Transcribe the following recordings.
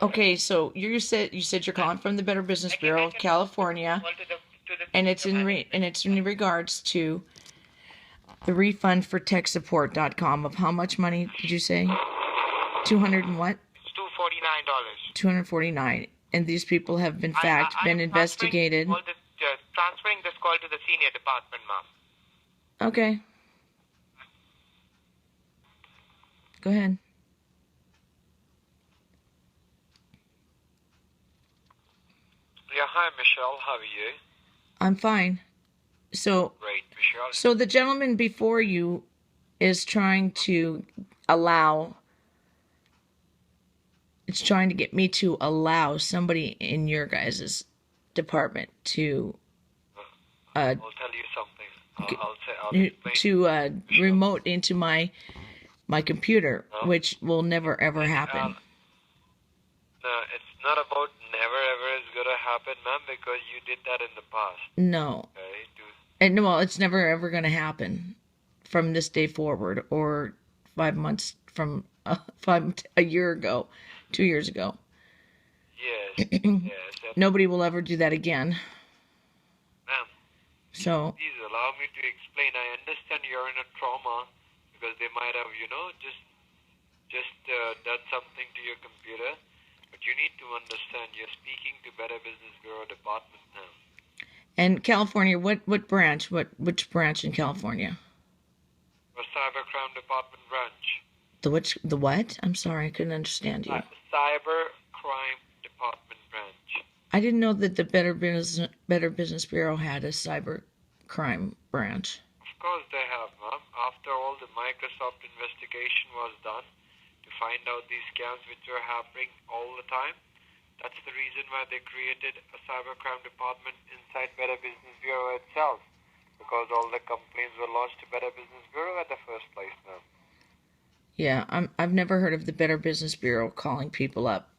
Okay, so you said you're calling from the Better Business Bureau of California, and it's in regards to the refund for techsupport.com of how much money did you say? 200 and what? It's $249. 249. And these people have in fact been investigated. Transferring this call to the senior department, ma'am. Okay. Go ahead. Yeah, hi, Michelle. How are you? I'm fine. So, great, Michelle. So the gentleman before you is trying to get me to allow somebody in your guys' department to I'll tell you something. I'll remote into my computer, which will never ever happen. No, it's not about never ever is going to happen, ma'am, because you did that in the past. No. Okay? And well, it's never ever going to happen from this day forward, or 5 months from a year ago, 2 years ago. Yes. Yes. Nobody will ever do that again. Ma'am. So. Please allow me to explain. I understand you're in a trauma because they might have, just done something to your computer. But you need to understand you're speaking to Better Business Bureau Department now. And California, what branch? Which branch in California? The Cybercrime Department branch. The what? I'm sorry, I couldn't understand you. Cybercrime Department branch. I didn't know that the Better Business Bureau had a cybercrime branch. Of course they have, ma'am. After all the Microsoft investigation was done to find out these scams which were happening all the time, that's the reason why they created a cybercrime department inside Better Business Bureau itself, because all the complaints were lodged to Better Business Bureau at the first place, ma'am. Yeah, I've never heard of the Better Business Bureau calling people up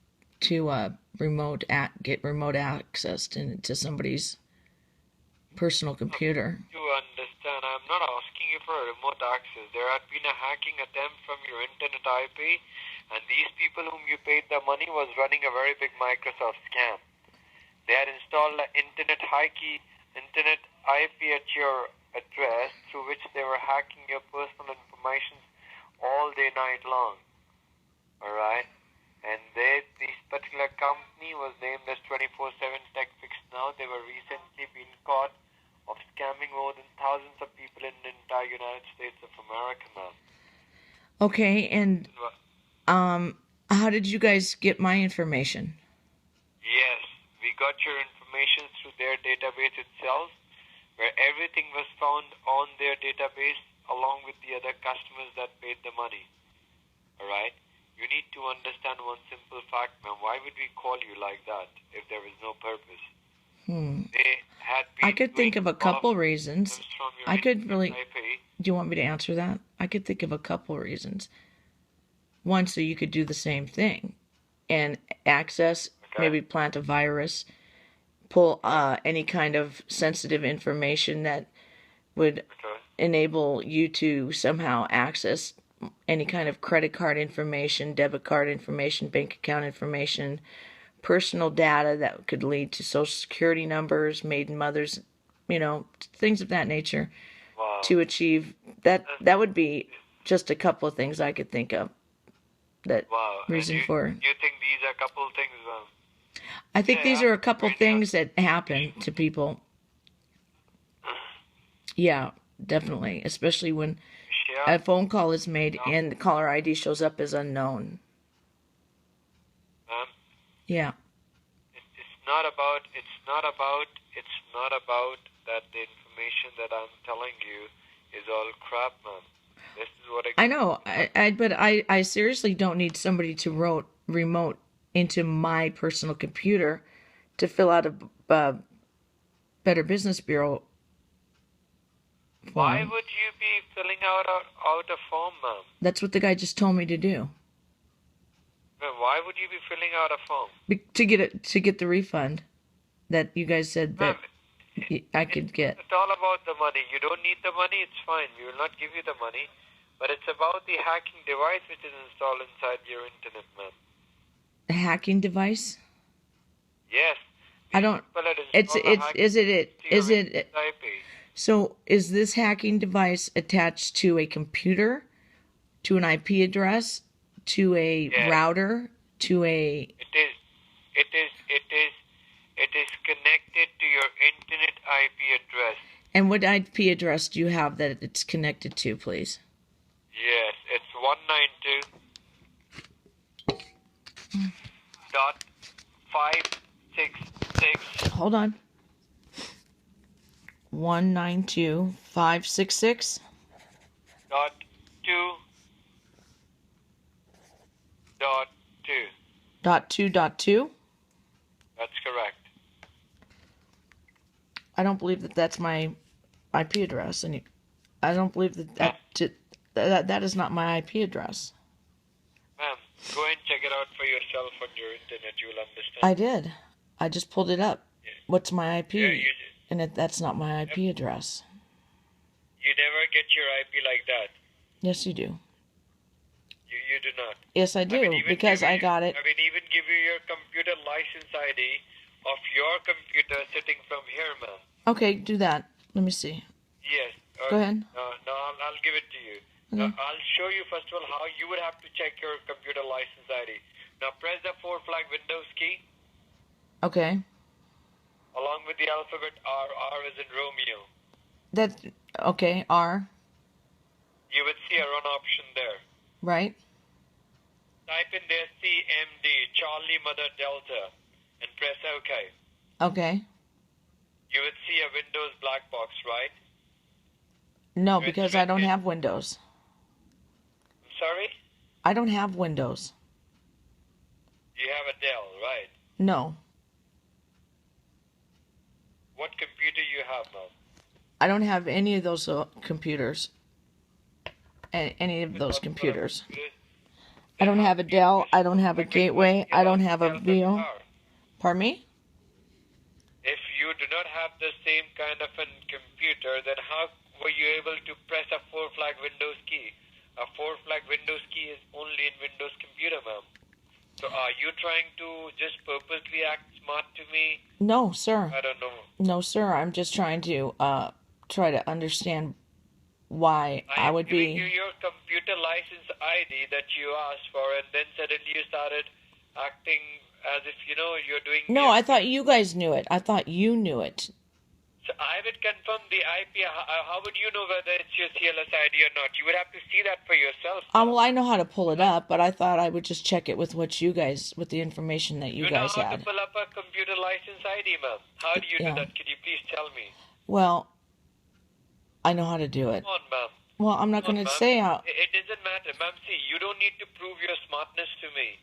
to get remote access to somebody's personal computer. You understand, I'm not asking you for a remote access. There had been a hacking attempt from your internet IP, and these people whom you paid the money was running a very big Microsoft scam. They had installed an internet IP at your address through which they were hacking your personal information all day, night long. Alright? And this particular company was named as 24/7 TechFix Now. They were recently being caught of scamming more than thousands of people in the entire United States of America now. Okay, and how did you guys get my information? Yes, we got your information through their database itself, where everything was found on their database along with the other customers that paid the money. Alright? You need to understand one simple fact, ma'am. Why would we call you like that if there is no purpose? I could think of a couple reasons. Do you want me to answer that? I could think of a couple reasons. One, so you could do the same thing and access, maybe plant a virus, pull any kind of sensitive information that would enable you to somehow access any kind of credit card information, debit card information, bank account information, personal data that could lead to social security numbers, maiden mothers, things of that nature. Wow. To achieve that. That would be just a couple of things I could think of. That reason for. You think these are a couple of things? I think these are a couple of things that happen to people. Yeah, definitely, especially when a phone call is made and the caller ID shows up as unknown. Yeah. It's not about that the information that I'm telling you is all crap, man. This is what I know. But I seriously don't need somebody to remote into my personal computer to fill out a Better Business Bureau form. Why would you be filling out a form, ma'am? That's what the guy just told me to do. Why would you be filling out a form? To get the refund that you guys said that I could get. It's all about the money. You don't need the money, it's fine. We will not give you the money. But it's about the hacking device which is installed inside your internet, ma'am. hacking device? Yes. I don't. People had It's installed a hacking is it to your is it IP. so is this hacking device attached to a computer, to an IP address, to a Yes. router, to a It is connected to your internet IP address. and what IP address do you have that it's connected to, please? Yes, it's 192.566 Hold on. 192.566 dot 2.2. .2.2. That's correct. I don't believe that that's my IP address, and I don't believe that is not my IP address. Ma'am, go and check it out for yourself on your internet. You will understand. I did. I just pulled it up. Yeah. What's my IP? Yeah, And that's not my IP address. you never get your IP like that. Yes, you do. You do not. Yes, I do, even because give I you- got it. I mean, even give you your computer license ID of your computer sitting from here, ma'am. Okay, do that. Let me see. Yes. Go ahead. No, I'll give it to you. Okay. I'll show you first of all how you would have to check your computer license ID. Now press the 4 flag Windows key Okay. along with the alphabet R. R is in Romeo. Okay, R, You would see a run option there. right? Type in there CMD, Charlie Mother Delta, and press OK. Okay. You would see a Windows black box, right? No, It's because I don't written- have Windows. I'm sorry? I don't have Windows. You have a Dell, right? No. What computer you have, ma'am? I don't have any of those computers. Any of those computers. I don't have a Dell. I don't have a Gateway. I don't have a Vio. Pardon me? If you do not have the same kind of a computer, then how were you able to press a 4 flag Windows key? A 4 flag Windows key is only in Windows computer, ma'am. So are you trying to just purposely act smart to me? No, sir. I don't know. No, sir. I'm just trying to try to understand why I am would giving be. you your computer license ID that you asked for, and then suddenly you started acting as if you're doing. No, I thought you guys knew it. I thought you knew it. So I would confirm the IP. How would you know whether it's your CLS ID or not? You would have to see that for yourself. Well, I know how to pull it up, but I thought I would just check it with what you guys, with the information that you guys know how had. to pull up a computer license ID, ma'am? How do you Yeah. do that? Can you please tell me? Well, I know how to do it. Come on, ma'am. Well, I'm not Come going on, to ma'am. say how. It doesn't matter, ma'am. See, you don't need to prove your smartness to me.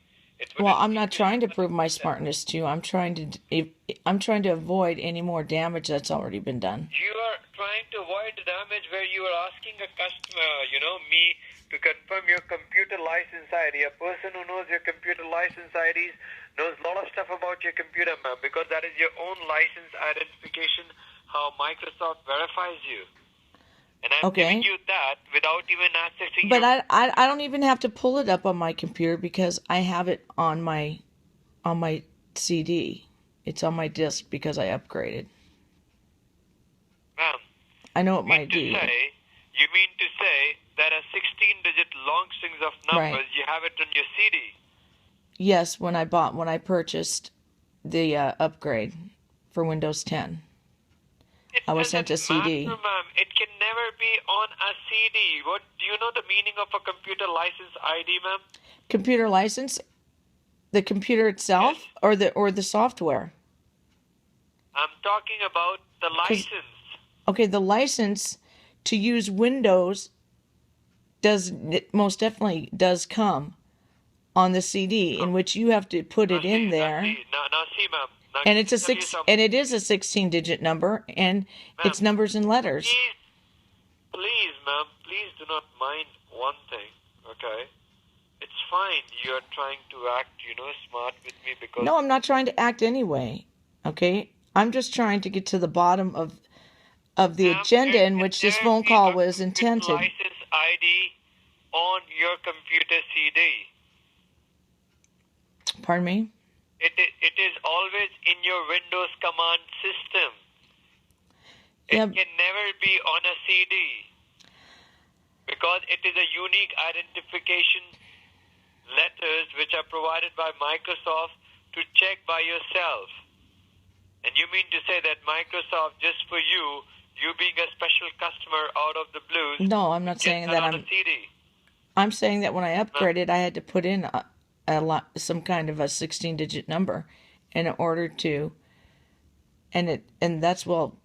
Well, I'm not trying to prove my smartness to you. I'm trying to avoid any more damage that's already been done. You are trying to avoid the damage where you are asking a customer, me, to confirm your computer license ID. A person who knows your computer license IDs knows a lot of stuff about your computer, ma'am, because that is your own license identification, how Microsoft verifies you. And I'm Okay. giving you that without even accessing But your... I don't even have to pull it up on my computer because I have it on my CD. It's on my disk because I upgraded. Ma'am, I know it you might be. You mean to say that a 16-digit long strings of numbers, Right. you have it on your CD? Yes, when I purchased the upgrade for Windows 10. I was sent a doesn't CD. matter, ma'am. It can never be on a CD. What do you know the meaning of a computer license ID, ma'am? Computer license? The computer itself, Yes. or the software? I'm talking about the license. Okay, the license to use Windows most definitely does come on the CD, in which you have to put it in there. Now see, ma'am. Now, And it's a let me tell you six, something. and it is a 16-digit number, and it's numbers and letters. Please, ma'am, please do not mind one thing, okay? It's fine. You're trying to act, smart with me because... No, I'm not trying to act anyway. Okay, I'm just trying to get to the bottom of the Ma'am, agenda in which this there phone be call a was computer intended. License ID on your computer CD. Pardon me? It is always in your Windows command system. It Yeah. can never be on a CD because it is a unique identification letters which are provided by Microsoft to check by yourself. And you mean to say that Microsoft, just for you, you being a special customer out of the blues, No, I'm not saying that on a CD? I'm saying that when I upgraded, I had to put in some kind of a 16-digit number in order to, and that's, well,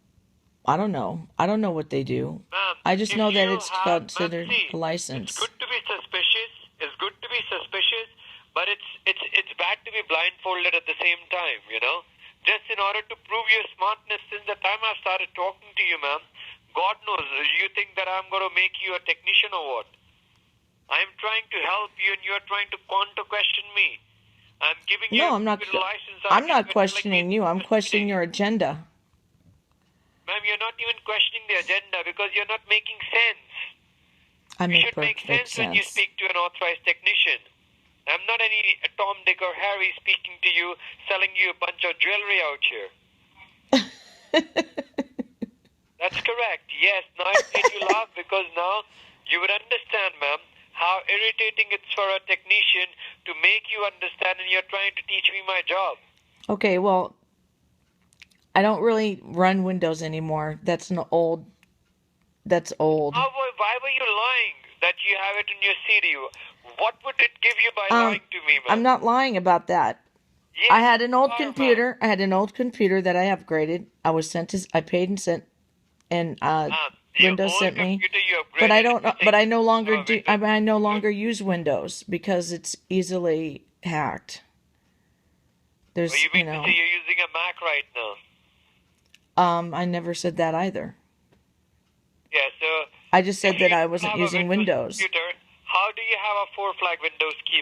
I don't know. I don't know what they do. Ma'am, I just know that it's considered see, a license. It's good to be suspicious. It's good to be suspicious, but it's bad to be blindfolded at the same time, you know? Just in order to prove your smartness, since the time I've started talking to you, ma'am, God knows, you think that I'm going to make you a technician or what? I'm trying to help you and you're trying to counter-question me. I'm giving you No, I'm not. license. I'm not questioning you. I'm questioning your agenda. Ma'am, you're not even questioning the agenda because you're not making sense. I You make should make perfect sense when you speak to an authorized technician. I'm not any Tom, Dick, or Harry speaking to you, selling you a bunch of jewelry out here. That's correct. Yes, now I made you laugh because now you would understand, ma'am, how irritating it's for a technician to make you understand and you're trying to teach me my job. Okay, well, I don't really run Windows anymore. That's old. Why were you lying that you have it in your CD? What would it give you by lying to me, ma'am? I'm not lying about that. Yes, I had an old you are, computer. ma'am. I had an old computer that I upgraded. I paid and sent, and Windows Your sent old me. computer you But I upgraded don't. to But I take no longer do. Windows. I no longer use Windows because it's easily hacked. There's, Well, you mean to say you're using a Mac right now? I never said that either. Yeah, so I just said if that you I wasn't have a using Windows. Computer, how do you have a 4-flag Windows key,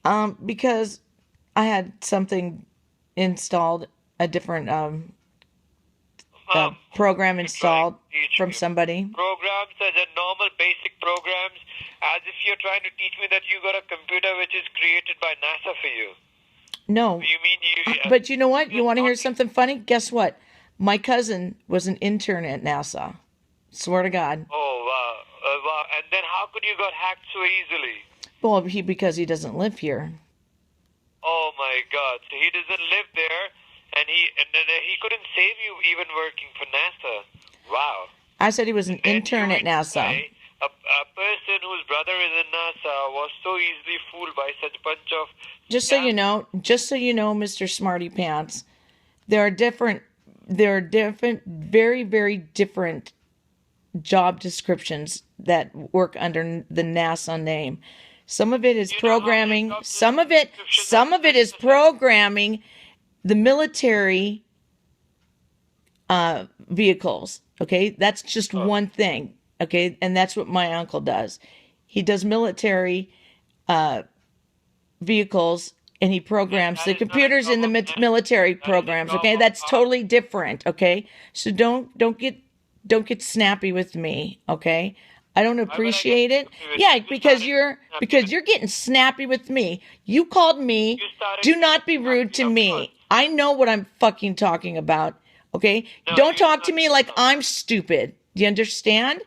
ma'am? Because I had something installed, a different program installed from somebody. Programs as a normal basic programs, as if you're trying to teach me that you got a computer which is created by NASA for you. No. You mean you? But you know what? You want to hear something funny? Guess what? My cousin was an intern at NASA. Swear to God. Oh, wow. Wow. And then how could you got hacked so easily? Well, because he doesn't live here. Oh my God! So he doesn't live there, and then he couldn't save you even working for NASA. Wow! I said he was an intern at NASA. A person whose brother is in NASA was so easily fooled by such a bunch of. Just so you know, Mr. Smarty Pants, there are different, very, very different job descriptions that work under the NASA name. Some of it is programming. Some of it is programming the military vehicles. Okay, that's just one thing. Okay, and that's what my uncle does. He does military vehicles, and he programs the computers in the military programs. Okay, that's totally different. Okay, so don't get snappy with me. Okay. I don't appreciate it. Yeah, because you're getting snappy with me. You called me. Do not be rude to me. I know what I'm fucking talking about. Okay? Don't talk to me like I'm stupid. Do you understand?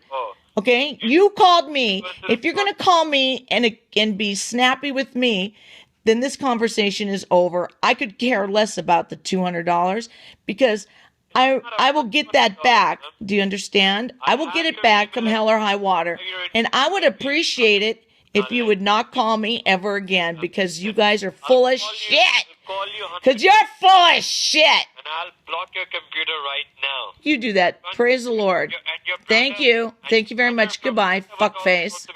Okay? You called me. If you're going to call me and be snappy with me, then this conversation is over. I could care less about the $200 because I will get that back. Do you understand? I will get it back come hell or high water. And I would appreciate it if you would not call me ever again because you guys are full of shit. Because you're full of shit. And I'll block your computer right now. You do that. Praise the Lord. Thank you. Thank you very much. Goodbye, fuckface.